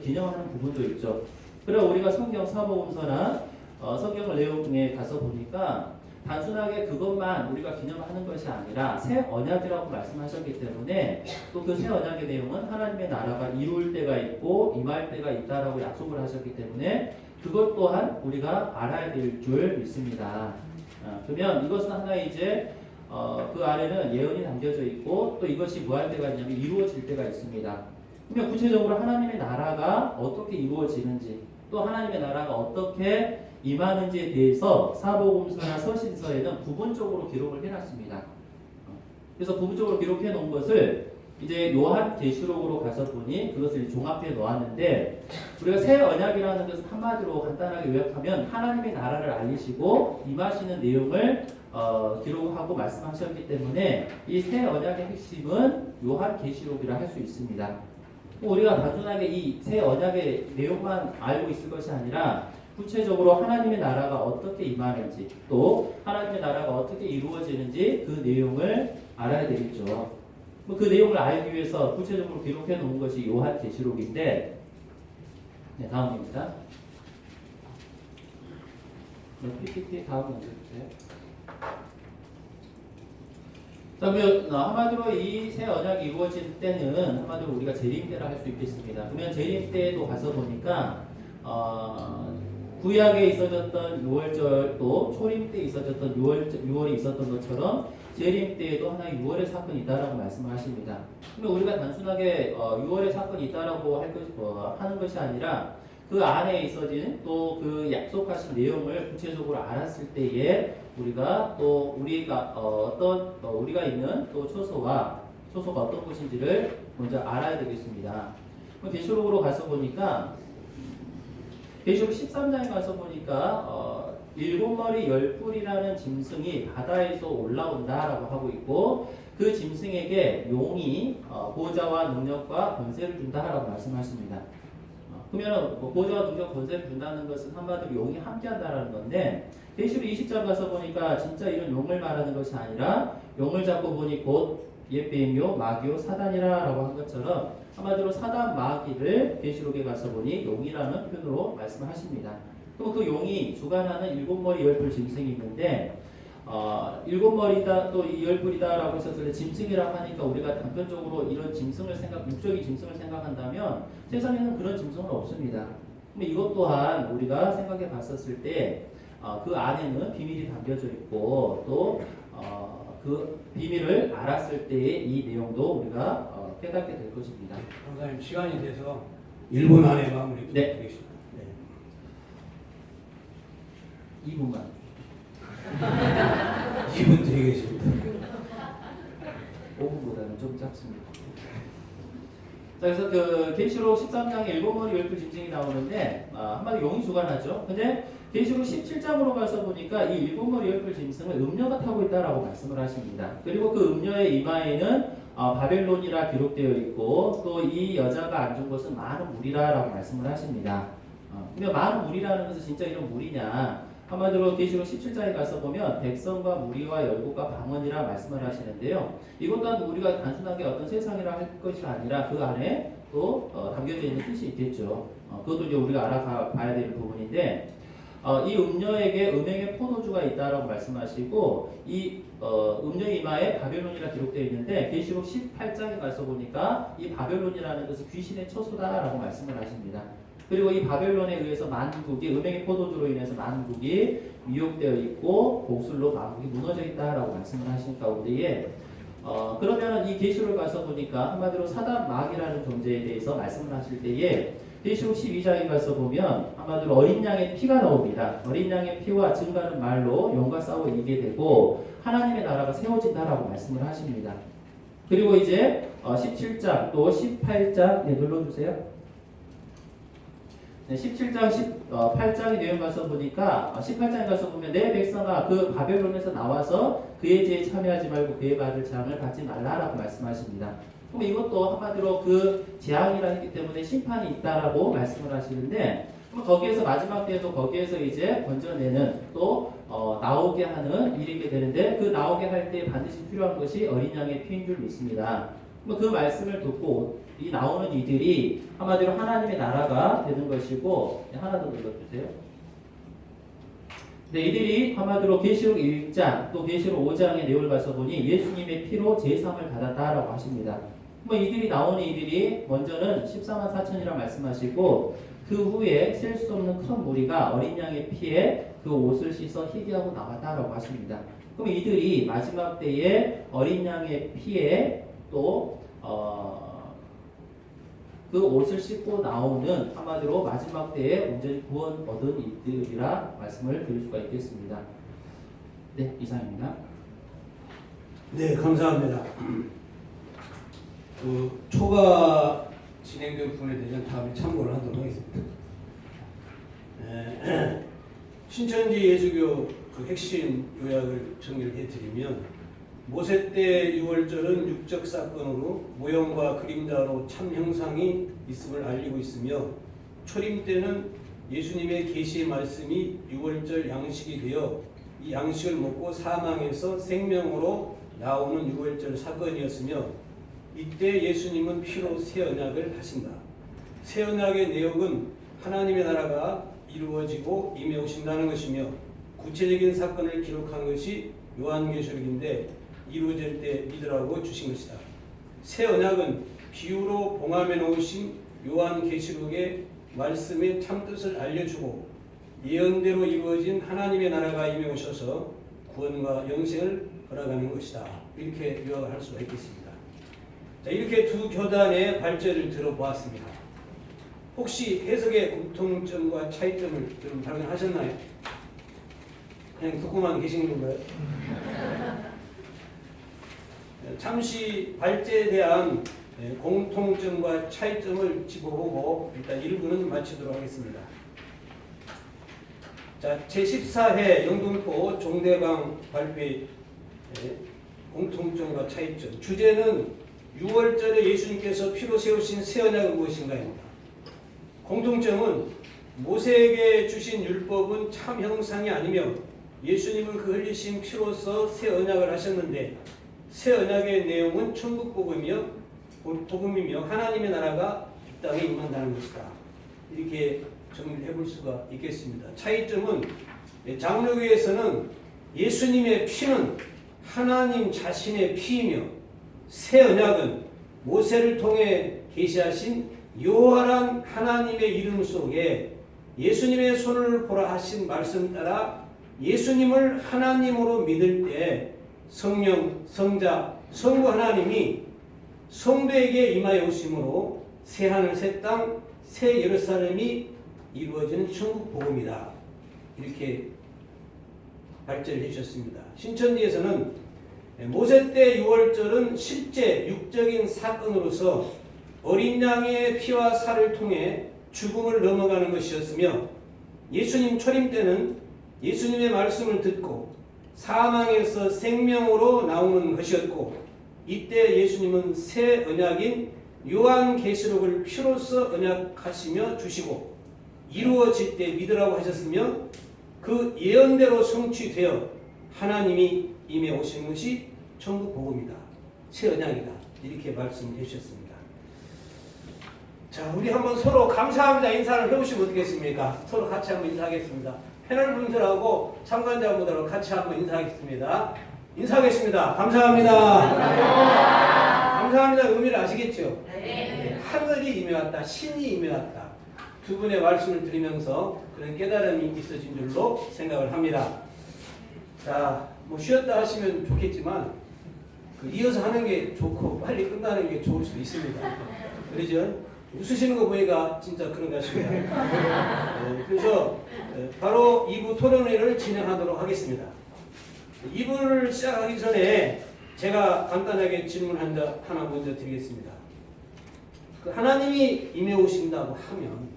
C: 기념하는 부분도 있죠. 그리고 우리가 성경 사복음서나 성경을 내용에 가서 보니까 단순하게 그것만 우리가 기념하는 것이 아니라 새 언약이라고 말씀하셨기 때문에 또 그 새 언약의 내용은 하나님의 나라가 이룰 때가 있고 임할 때가 있다라고 약속을 하셨기 때문에 그것 또한 우리가 알아야 될 줄 믿습니다. 그러면 이것은 하나의 이제 그 아래는 예언이 담겨져 있고 또 이것이 뭐 할 때가 있냐면 이루어질 때가 있습니다. 그러면 구체적으로 하나님의 나라가 어떻게 이루어지는지 또 하나님의 나라가 어떻게 임하는지에 대해서 사복음서나 서신서에는 부분적으로 기록을 해놨습니다. 그래서 부분적으로 기록해 놓은 것을 이제 요한계시록으로 가서 보니 그것을 종합해 놓았는데 우리가 새 언약이라는 것은 한마디로 간단하게 요약하면 하나님의 나라를 알리시고 임하시는 내용을 기록하고 말씀하셨기 때문에 이 새 언약의 핵심은 요한계시록이라 할 수 있습니다. 우리가 단순하게 이 새 언약의 내용만 알고 있을 것이 아니라 구체적으로 하나님의 나라가 어떻게 임하는지 또 하나님의 나라가 어떻게 이루어지는지 그 내용을 알아야 되겠죠. 그 내용을 알기 위해서 구체적으로 기록해 놓은 것이 요한계시록인데 네, 다음입니다. 네, PPT 다음 먼저 주세요. 그러면 한마디로 이 새 언약이 이루어질 때는 한마디로 우리가 재림 때라 할 수 있겠습니다. 그러면 재림 때도 가서 보니까 구약에 있어졌던 6월절 또 초림 때 있어졌던 6월이 있었던 것처럼 재림 때에도 하나의 6월의 사건이 있다라고 말씀을 하십니다. 그러면 우리가 단순하게 6월의 사건이 있다라고 하는 것이 아니라 그 안에 있어진 또 그 약속하신 내용을 구체적으로 알았을 때에 우리가 또 우리가 있는 또 초소가 어떤 것인지를 먼저 알아야 되겠습니다. 계시록으로 가서 보니까 계시록 13장에 가서 보니까 7머리 10뿔이라는 짐승이 바다에서 올라온다라고 하고 있고 그 짐승에게 용이 보좌와 능력과 권세를 준다라고 말씀하십니다. 그러면 보좌와 능력, 권세를 준다는 것은 한마디로 용이 함께한다라는 건데 계시록 20장 가서 보니까 진짜 이런 용을 말하는 것이 아니라 용을 잡고 보니 곧 옛뱀이요 마귀요 사단이라라고 한 것처럼 한마디로 사단 마귀를 계시록에 가서 보니 용이라는 표현으로 말씀하십니다. 그럼 그 용이 주관하는 7머리 10뿔 짐승이 있는데 7머리다 또 10뿔이다라고 했었을 때 짐승이라고 하니까 우리가 단편적으로 이런 짐승을 육적인 짐승을 생각한다면 세상에는 그런 짐승은 없습니다. 근데 이것 또한 우리가 생각해 봤었을 때 그 안에는 비밀이 담겨져 있고 또 그 비밀을 알았을 때의 이 내용도 우리가 깨닫게 될 것입니다.
A: 강사님 시간이 돼서 1분 안에 마무리 부탁드리겠습니다.
C: 네. 2분만.
A: 2분 드리겠습니다.
C: 5분보다는 좀 짧습니다. 그래서 그 계시록 13장에 일곱 머리 열두 짐승이 나오는데 한마디 용이 주관하죠. 근데 계시록 17장으로 가서 보니까 이 일곱 머리 열두 짐승을 음녀가 타고 있다라고 말씀을 하십니다. 그리고 그 음녀의 이마에는 바벨론이라 기록되어 있고 또 이 여자가 앉은 곳은 많은 물이라라고 말씀을 하십니다. 근데 많은 물이라는 것은 진짜 이런 물이냐? 한마디로 계시록 17장에 가서 보면 백성과 무리와 열국과 방언이라 말씀을 하시는데요. 이것 또한 우리가 단순하게 어떤 세상이라 할 것이 아니라 그 안에 또 담겨져 있는 뜻이 있겠죠. 그것도 이제 우리가 알아봐야 되는 부분인데 이 음녀에게 은행의 포도주가 있다라고 말씀하시고 이 음녀 이마에 바벨론이라 기록되어 있는데 계시록 18장에 가서 보니까 이 바벨론이라는 것은 귀신의 처소다라고 말씀을 하십니다. 그리고 이 바벨론에 의해서 만국이 은행의 포도주로 인해서 만국이 미혹되어 있고 곡술로 만국이 무너져 있다라고 말씀을 하신 가운데에 그러면 이 계시록을 가서 보니까 한마디로 사단 마귀라는 존재에 대해서 말씀을 하실 때에 계시록 12장에 가서 보면 한마디로 어린 양의 피가 나옵니다. 어린 양의 피와 증가하는 말로 용과 싸워 이기게 되고 하나님의 나라가 세워진다라고 말씀을 하십니다. 그리고 이제 17장 또 18장 눌러주세요. 17장, 18장의 내용 가서 보니까 18장에 가서 보면 내 백성아 그 바벨론에서 나와서 그의 죄에 참여하지 말고 그의 받을 재앙을 받지 말라라고 말씀하십니다. 그럼 이것도 한마디로 그 재앙이라 했기 때문에 심판이 있다라고 말씀을 하시는데 그럼 거기에서 마지막 때도 거기에서 이제 건져내는 또 나오게 하는 일이게 되는데 그 나오게 할 때 반드시 필요한 것이 어린 양의 피인 줄 믿습니다. 그 말씀을 듣고 이 나오는 이들이 한마디로 하나님의 나라가 되는 것이고 하나 더 눌러주세요. 네, 이들이 한마디로 계시록 1장 또 계시록 5장의 내용을 봐서 보니 예수님의 피로 제사함을 받았다라고 하십니다. 이들이 나오는 이들이 먼저는 14만 4천이라 말씀하시고 그 후에 셀 수 없는 큰 무리가 어린 양의 피에 그 옷을 씻어 희귀하고 나왔다라고 하십니다. 그럼 이들이 마지막 때에 어린 양의 피에 또 그 옷을 씻고 나오는 한마디로 마지막 때에 온전히 구원 얻은 이들이라 말씀을 드릴 수가 있겠습니다. 네, 이상입니다.
A: 네, 감사합니다. 그 초과 진행된 부분에 대해서는 다음에 참고를 하도록 하겠습니다. 신천지 예수교 그 핵심 요약을 정리를 해드리면 모세 때 유월절은 육적 사건으로 모형과 그림자로 참 형상이 있음을 알리고 있으며 초림 때는 예수님의 계시의 말씀이 유월절 양식이 되어 이 양식을 먹고 사망에서 생명으로 나오는 유월절 사건이었으며 이때 예수님은 피로 새 언약을 하신다. 새 언약의 내용은 하나님의 나라가 이루어지고 임해 오신다는 것이며 구체적인 사건을 기록한 것이 요한계시록인데 이루어질 때 믿으라고 주신 것이다. 새 언약은 비유로 봉함해 놓으신 요한계시록의 말씀의 참뜻을 알려주고 예언대로 이루어진 하나님의 나라가 임해 오셔서 구원과 영생을 허락하는 것이다. 이렇게 요약을 할 수가 있겠습니다. 자, 이렇게 두 교단의 발제를 들어보았습니다. 혹시 해석의 공통점과 차이점을 여러분 발견하셨나요? 그냥 듣고만 계신 건가요? 잠시 발제에 대한 공통점과 차이점을 짚어보고 일단 1부는 마치도록 하겠습니다. 자, 제14회 영등포 종대강 발표의 공통점과 차이점. 주제는 6월절에 예수님께서 피로 세우신 새 언약은 무엇인가입니다. 공통점은 모세에게 주신 율법은 참 형상이 아니며 예수님은 그 흘리신 피로서 새 언약을 하셨는데 새 언약의 내용은 천국 복음이며 하나님의 나라가 이 땅에 임한다는 것이다. 이렇게 정리를 해볼 수가 있겠습니다. 차이점은 장로교에서는 예수님의 피는 하나님 자신의 피이며 새 언약은 모세를 통해 계시하신 여호와란 하나님의 이름 속에 예수님의 손을 보라 하신 말씀 따라 예수님을 하나님으로 믿을 때 성령, 성자, 성부 하나님이 성도에게 임하여 오심으로 새 하늘, 새 땅, 새 예루살렘이 이루어지는 천국 복음이다. 이렇게 발제를 해주셨습니다. 신천지에서는 모세 때 유월절은 실제 육적인 사건으로서 어린 양의 피와 살을 통해 죽음을 넘어가는 것이었으며 예수님 초림 때는 예수님의 말씀을 듣고 사망에서 생명으로 나오는 것이었고 이때 예수님은 새 언약인 요한계시록을 피로써 언약하시며 주시고 이루어질 때 믿으라고 하셨으며 그 예언대로 성취되어 하나님이 임해 오신 것이 천국 복음이다. 새 언약이다. 이렇게 말씀해 주셨습니다. 자, 우리 한번 서로 감사합니다 인사를 해보시면 어떻겠습니까? 서로 같이 한번 인사하겠습니다. 패널 분들하고 참관자분들하고 같이 한번 인사하겠습니다. 인사하겠습니다. 감사합니다. 감사합니다. 의미를 아시겠죠? 네. 하늘이 임해왔다. 신이 임해왔다. 두 분의 말씀을 드리면서 그런 깨달음이 있어진 줄로 생각을 합니다. 자, 뭐 쉬었다 하시면 좋겠지만 이어서 하는 게 좋고 빨리 끝나는 게 좋을 수도 있습니다. 그러죠? 웃으시는 거 보니까 진짜 그런 것 같습니다. 그래서 바로 2부 토론회를 진행하도록 하겠습니다. 2부를 시작하기 전에 제가 간단하게 질문 하나 먼저 드리겠습니다. 그 하나님이 임해 오신다고 하면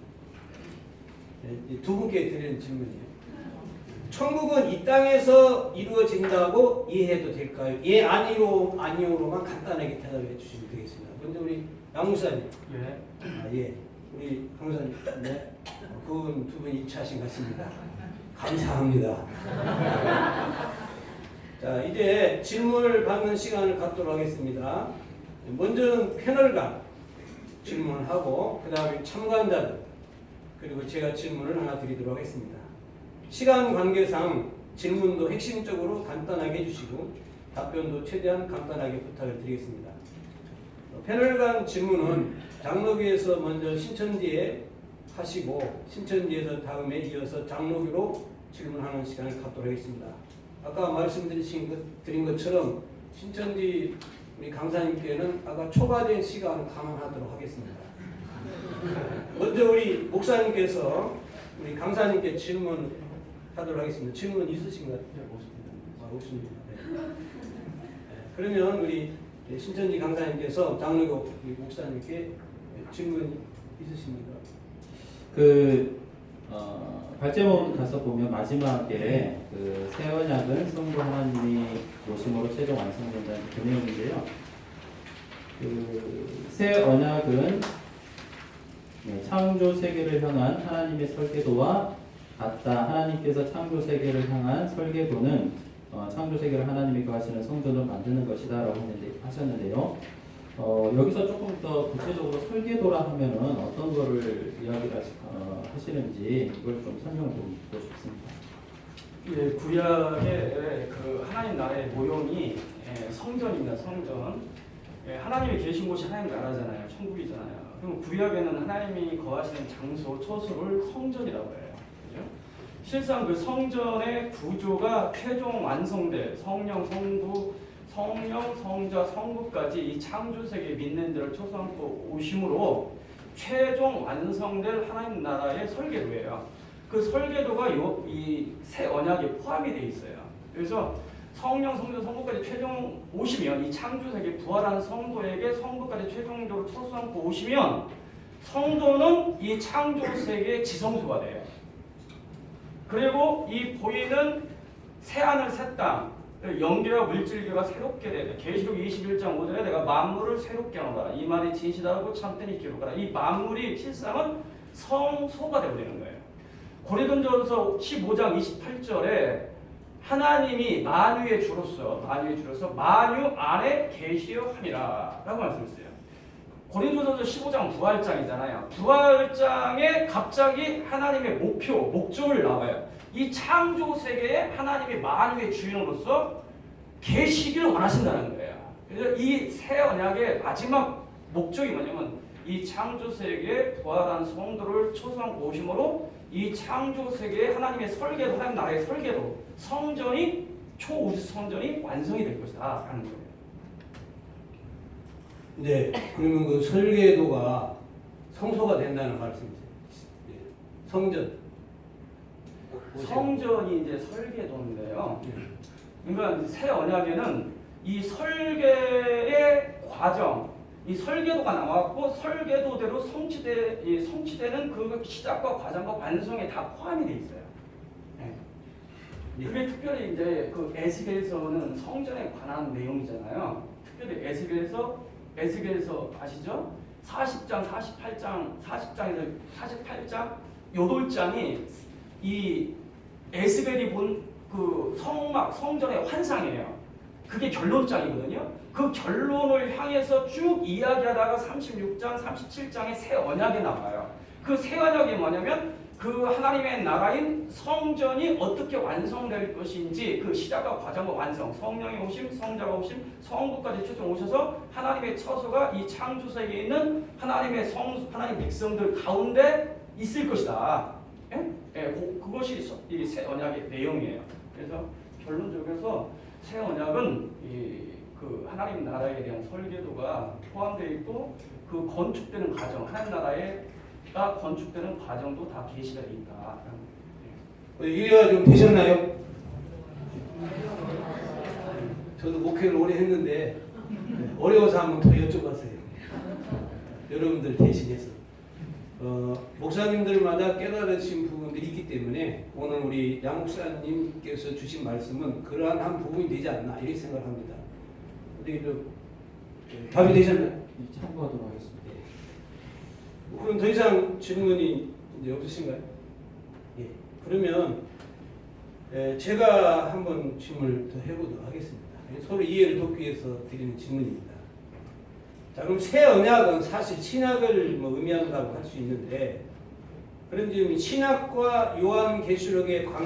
A: 두 분께 드리는 질문이에요. 천국은 이 땅에서 이루어진다고 이해해도 될까요? 예, 아니요로만 간단하게 대답해 주시면 되겠습니다. 먼저 우리 양 목사님.
B: 예.
A: 예. 우리 강사님. 네. 그분 두 분이 일치하신 것 같습니다. 감사합니다. 자, 이제 질문을 받는 시간을 갖도록 하겠습니다. 먼저는 패널간 질문을 하고 그 다음에 참관자들 그리고 제가 질문을 하나 드리도록 하겠습니다. 시간 관계상 질문도 핵심적으로 간단하게 해주시고 답변도 최대한 간단하게 부탁을 드리겠습니다. 패널 간 질문은 장로교에서 먼저 신천지에 하시고 신천지에서 다음에 이어서 장로교로 질문하는 시간을 갖도록 하겠습니다. 아까 말씀드린 것처럼 신천지 우리 강사님께는 아까 초과된 시간을 감안하도록 하겠습니다. 먼저 우리 목사님께서 우리 강사님께 질문하도록 하겠습니다. 질문 있으신가요? 네, 없습니다. 네. 그러면 우리 신천지 강사님께서 장로교 목사님께 질문 있으십니까?
C: 발제문 가서 보면 마지막에 새 언약은 성부 하나님이 오심으로 최종 완성된다는 그 내용인데요. 새 언약은 창조 세계를 향한 하나님의 설계도와 같다. 하나님께서 창조 세계를 향한 설계도는 창조 세계를 하나님이 거하시는 성전을 만드는 것이다라고 하셨는데요. 여기서 조금 더 구체적으로 설계도라 하면은 어떤 거를 이야기를 하시는지 이걸 좀 설명을 좀 듣고 싶습니다.
B: 예, 구약의 그 하나님 나라의 모형이 성전입니다. 성전. 하나님이 계신 곳이 하나님 나라잖아요. 천국이잖아요. 그럼 구약에는 하나님이 거하시는 장소, 처소를 성전이라고 해요. 그죠? 실상 그 성전의 구조가 최종 완성될 성령, 성부, 성령, 성자, 성부까지 이 창조세계 믿는 자를 초소함고 오심으로 최종 완성될 하나님 나라의 설계도예요. 그 설계도가 이 새 언약에 포함이 되어 있어요. 그래서 성령, 성자, 성부까지 최종 오시면 이 창조세계 부활한 성도에게 성부까지 최종적으로 초소함고 오시면 성도는 이 창조세계의 지성소가 돼요. 그리고 이 보이는 새하늘 새 땅 영계와 물질계가 새롭게 되다. 계시록 21장 5절에 내가 만물을 새롭게 하노라. 이 말이 진실하고 참되니 기록하라. 이 만물이 실상은 성소가 되고 되는 거예요. 고린도전서 15장 28절에 하나님이 만유의 주로서 만유 안에 계시려 함이라 라고 말씀했어요. 고린도전서 15장 부활장이잖아요. 부활장에 갑자기 하나님의 목적을 나와요. 이 창조 세계에 하나님이 만유의 주인으로서 계시기를 원하신다는 거예요. 그래서 이 새 언약의 마지막 목적이 뭐냐면 이 창조 세계에 부활한 성도를 초소함고 오심으로 이 창조 세계에 하나님의 설계도, 하나님 나라의 설계도, 성전이 초우주 성전이 완성이 될 것이다라는 거예요.
A: 네, 그러면 그 설계도가 성소가 된다는 말씀이세요. 성전.
B: 성전이 이제 설계도인데요. 그러니까 새 언약에는 이 설계의 과정, 이 설계도가 나왔고 설계도대로 성취되는 그 시작과 과정과 완성에 다 포함이 돼 있어요. 네. 그게 특별히 이제 그 에스겔서는 성전에 관한 내용이잖아요. 특별히 에스겔서 아시죠? 40장, 40장에서 48장, 8장이 이 에스겔이 본 그 성전의 환상이에요. 그게 결론장이거든요. 그 결론을 향해서 쭉 이야기하다가 36장, 37장에 새 언약이 나와요. 그 새 언약이 뭐냐면 그 하나님의 나라인 성전이 어떻게 완성될 것인지 그 시작과 과정과 완성, 성령의 오심, 성자가 오심, 성부까지 최종 오셔서 하나님의 처소가 이 창조세계에 있는 하나님 백성들 가운데 있을 것이다. 그것이 이 새 언약의 내용이에요. 그래서 결론적으로 새 언약은 그 하나님 나라에 대한 설계도가 포함되어 있고 그 건축되는 과정, 하나님 나라가 건축되는 과정도 다 계시가 되어 있다.
A: 이해가 좀 되셨나요? 저도 목회를 오래 했는데 어려워서 한번 더 여쭤봤어요. 여러분들 대신해서. 목사님들마다 깨달으신 부분들이 있기 때문에 오늘 우리 양 목사님께서 주신 말씀은 그러한 한 부분이 되지 않나 이렇게 생각합니다. 어떻게 좀 답이 되셨나요?
C: 참고하도록 하겠습니다.
A: 그럼 더 이상 질문이 이제 없으신가요? 예. 그러면 제가 한번 질문을 더 해보도록 하겠습니다. 서로 이해를 돕기 위해서 드리는 질문입니다. 자, 그럼 새 언약은 사실 신약을 의미한다고 할 수 있는데, 그런 점이 신약과 요한계시록의 관계